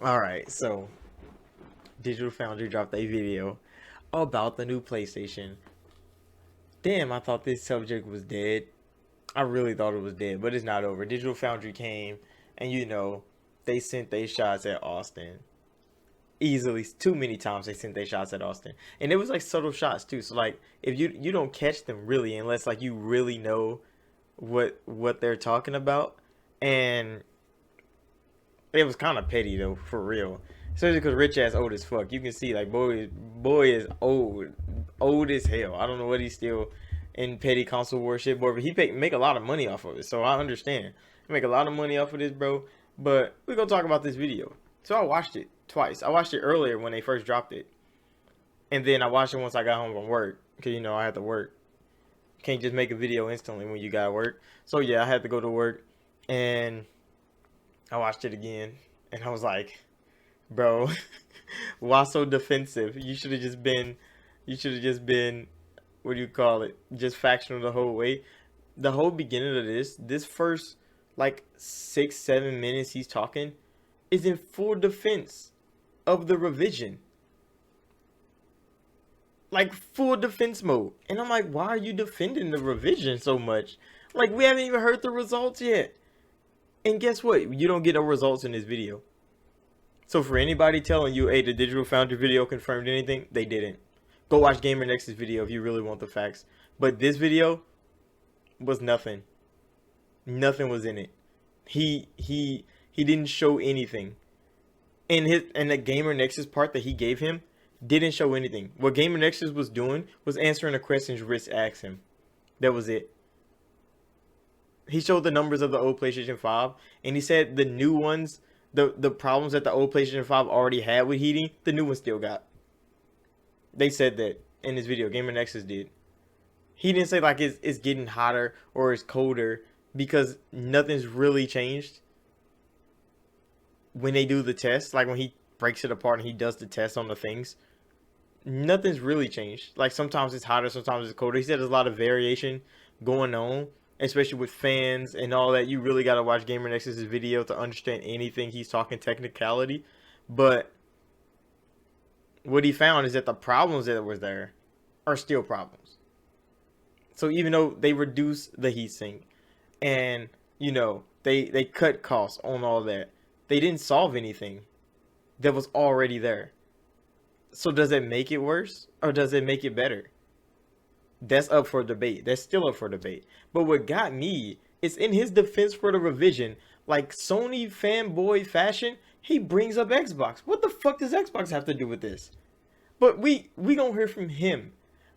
Alright, so Digital Foundry dropped a video about the new PlayStation. Damn, I thought this subject was dead. I really thought it was dead, but it's not over. Digital Foundry came and they sent their shots at Austin. Easily too many times they sent their shots at Austin. And it was like subtle shots too. So like if you don't catch them really unless like you really know what they're talking about. And it was kind of petty though, for real. Especially because Rich ass old as fuck. You can see like boy is old as hell. I don't know what he's still in petty console worship, but make a lot of money off of it. So I understand. He make a lot of money off of this, bro. But we're gonna talk about this video. So I watched it twice. I watched it earlier when they first dropped it, and then I watched it once I got home from work because I had to work. Can't just make a video instantly when you gotta work. So yeah, I had to go to work, and I watched it again, and I was like, bro, why so defensive? You should have just been, what do you call it? Just factional the whole way. The whole beginning of this first like 6-7 minutes he's talking is in full defense of the revision. Like full defense mode. And I'm like, why are you defending the revision so much? Like we haven't even heard the results yet. And guess what? You don't get no results in this video. So for anybody telling you, hey, the Digital Foundry video confirmed anything, they didn't. Go watch GamerNext's video if you really want the facts. But this video was nothing. Nothing was in it. He didn't show anything. And the GamerNext's part that he gave him didn't show anything. What GamerNext's was doing was answering the questions Rich asked him. That was it. He showed the numbers of the old PlayStation 5, and he said the new ones, the problems that the old PlayStation 5 already had with heating, the new one still got. They said that in this video. GamerNexus did. He didn't say like it's getting hotter or it's colder because nothing's really changed when they do the test. Like when he breaks it apart and he does the test on the things, nothing's really changed. Like sometimes it's hotter, sometimes it's colder. He said there's a lot of variation going on, especially with fans and all that. You really got to watch GamerNexus's video to understand anything he's talking technicality. But what he found is that the problems that were there are still problems. So even though they reduced the heatsink and, they cut costs on all that, they didn't solve anything that was already there. So does it make it worse or does it make it better? That's up for debate. That's still up for debate. But what got me is in his defense for the revision, like Sony fanboy fashion, he brings up Xbox. What the fuck does Xbox have to do with this? But we gonna hear from him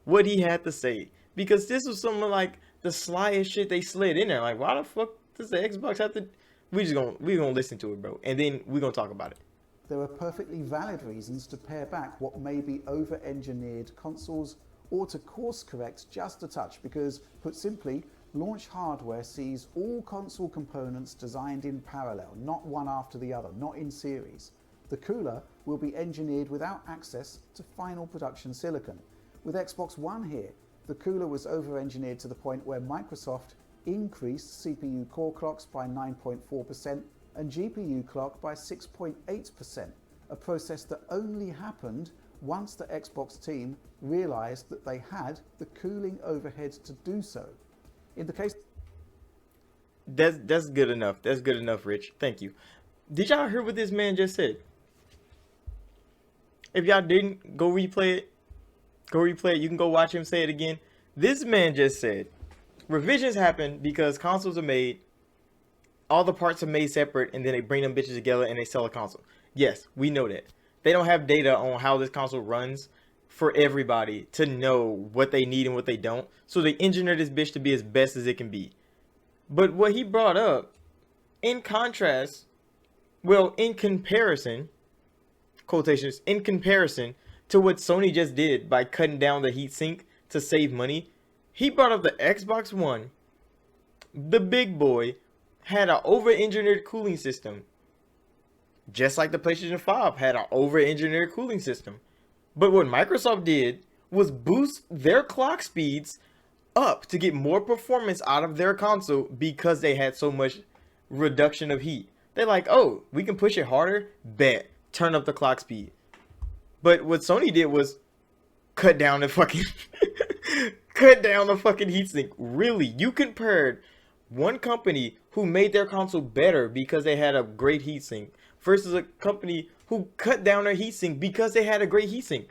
what he had to say, because this was something like the slyest shit they slid in there. Like, why the fuck does the Xbox have to? We gonna listen to it, bro, and then we gonna talk about it. There are perfectly valid reasons to pare back what may be over-engineered consoles or to course correct just a touch, because, put simply, launch hardware sees all console components designed in parallel, not one after the other, not in series. The cooler will be engineered without access to final production silicon. With Xbox One here, the cooler was over-engineered to the point where Microsoft increased CPU core clocks by 9.4% and GPU clock by 6.8%, a process that only happened once the Xbox team realized that they had the cooling overhead to do so. In the case... That's good enough. That's good enough, Rich. Thank you. Did y'all hear what this man just said? If y'all didn't, go replay it. Go replay it. You can go watch him say it again. This man just said, revisions happen because consoles are made, all the parts are made separate, and then they bring them bitches together and they sell a console. Yes, we know that. They don't have data on how this console runs for everybody to know what they need and what they don't. So they engineer this bitch to be as best as it can be. But what he brought up, in contrast, well, in comparison, quotations, in comparison to what Sony just did by cutting down the heatsink to save money, he brought up the Xbox One. The big boy had an over-engineered cooling system. Just like the PlayStation 5 had an over-engineered cooling system. But what Microsoft did was boost their clock speeds up to get more performance out of their console because they had so much reduction of heat. They're like, oh, we can push it harder? Bet. turn up the clock speed. But what Sony did was cut down the fucking cut down the fucking heatsink. Really, you compared one company who made their console better because they had a great heatsink versus a company who cut down their heatsink because they had a great heatsink.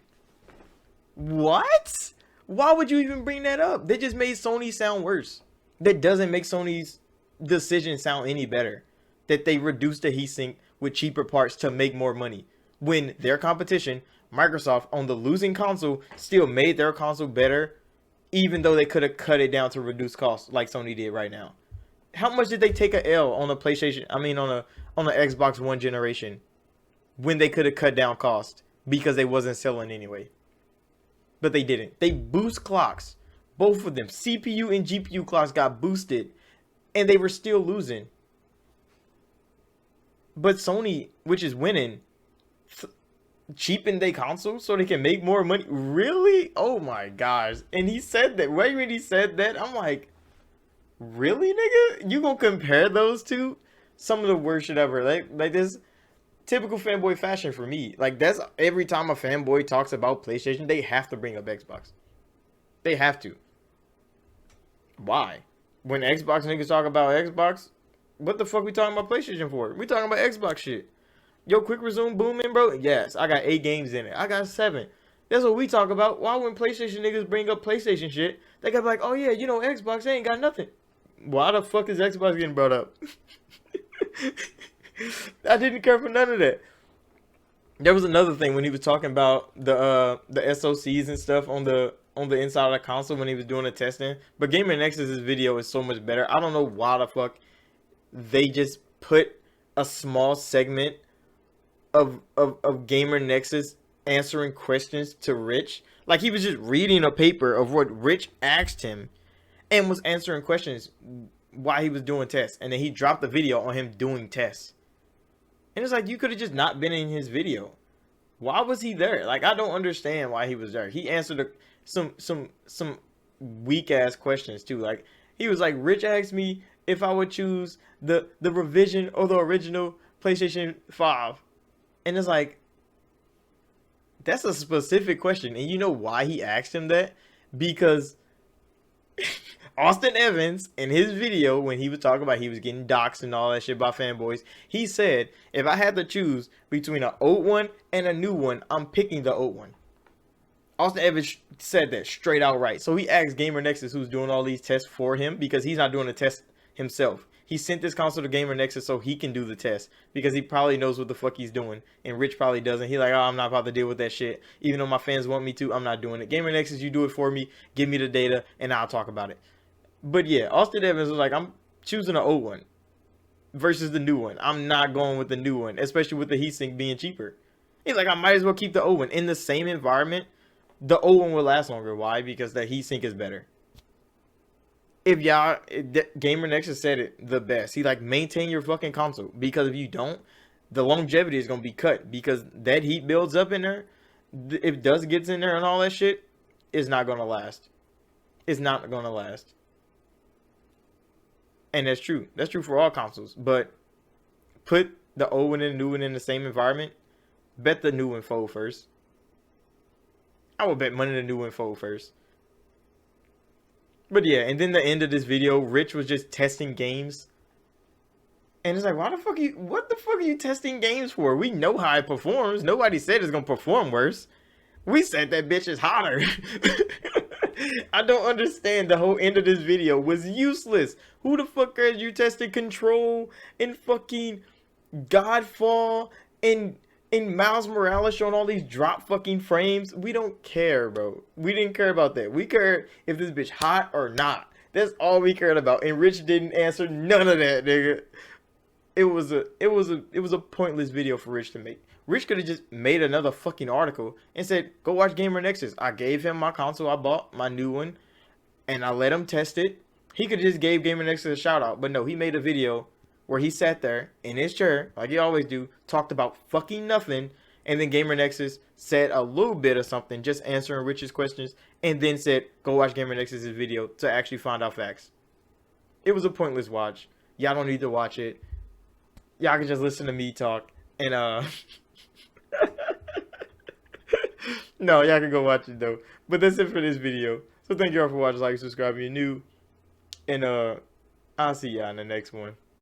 What? Why would you even bring that up? They just made Sony sound worse. That doesn't make Sony's decision sound any better. That they reduced the heatsink with cheaper parts to make more money. When their competition, Microsoft, on the losing console, still made their console better, even though they could have cut it down to reduce costs like Sony did right now. How much did they take a L on a PlayStation? I mean, on the Xbox One generation, when they could have cut down cost because they wasn't selling anyway. But they didn't. They boost clocks. Both of them, CPU and GPU clocks, got boosted, and they were still losing. But Sony, which is winning, cheapened their console so they can make more money. Really? Oh my gosh! And he said that. Right when he said that, I'm like, really, nigga? You gonna compare those two? Some of the worst shit ever. Like this typical fanboy fashion for me. Like, that's every time a fanboy talks about PlayStation, they have to bring up Xbox. They have to. Why? When Xbox niggas talk about Xbox, what the fuck we talking about PlayStation for? We talking about Xbox shit. Yo, quick resume booming, bro? Yes, I got 8 games in it. I got 7. That's what we talk about. Why when PlayStation niggas bring up PlayStation shit, they got like, oh yeah, you know, Xbox ain't got nothing. Why the fuck is Xbox getting brought up? I didn't care for none of that. There was another thing when he was talking about the SoCs and stuff on the inside of the console when he was doing the testing. But Gamer Nexus's video is so much better. I don't know why the fuck they just put a small segment of Gamer Nexus answering questions to Rich. Like, he was just reading a paper of what Rich asked him and was answering questions while he was doing tests. And then he dropped the video on him doing tests. And it's like, you could have just not been in his video. Why was he there? Like, I don't understand why he was there. He answered some weak ass questions too. Like, he was like, Rich asked me if I would choose the revision or the original PlayStation 5. And it's like, that's a specific question. And you know why he asked him that? Because Austin Evans, in his video, when he was talking about he was getting doxxed and all that shit by fanboys, he said, if I had to choose between an old one and a new one, I'm picking the old one. Austin Evans said that straight out right. So he asked Gamer Nexus, who's doing all these tests for him, because he's not doing the test himself. He sent this console to Gamer Nexus so he can do the test, because he probably knows what the fuck he's doing, and Rich probably doesn't. He's like, oh, I'm not about to deal with that shit. Even though my fans want me to, I'm not doing it. Gamer Nexus, you do it for me, give me the data, and I'll talk about it. But yeah, Austin Evans was like, I'm choosing an old one versus the new one. I'm not going with the new one, especially with the heatsink being cheaper. He's like, I might as well keep the old one. In the same environment, the old one will last longer. Why? Because the heatsink is better. If y'all, Gamer Nexus said it the best. He like, maintain your fucking console, because if you don't, the longevity is going to be cut, because that heat builds up in there. If dust gets in there and all that shit, it's not going to last. It's not going to last. And that's true. That's true for all consoles. But put the old one and the new one in the same environment. Bet the new one fold first. I would bet money the new one fold first. But yeah, and then the end of this video, Rich was just testing games. And it's like, what the fuck are you testing games for? We know how it performs. Nobody said it's gonna perform worse. We said that bitch is hotter. I don't understand. The whole end of this video was useless. Who the fuck are you testing Control and fucking Godfall and Miles Morales showing all these drop fucking frames? We don't care, bro. We didn't care about that. We cared if this bitch hot or not. That's all we cared about. And Rich didn't answer none of that, nigga. It was a pointless video for Rich to make. Rich could have just made another fucking article and said, go watch Gamer Nexus. I gave him my console I bought, my new one, and I let him test it. He could have just gave Gamer Nexus a shout out. But no, he made a video where he sat there in his chair, like he always do, talked about fucking nothing, and then Gamer Nexus said a little bit of something, just answering Rich's questions, and then said, go watch Gamer Nexus's video to actually find out facts. It was a pointless watch. Y'all don't need to watch it. Y'all can just listen to me talk. And No, y'all can go watch it though. But that's it for this video. So thank y'all for watching, like, subscribe if you're new, and I'll see y'all in the next one.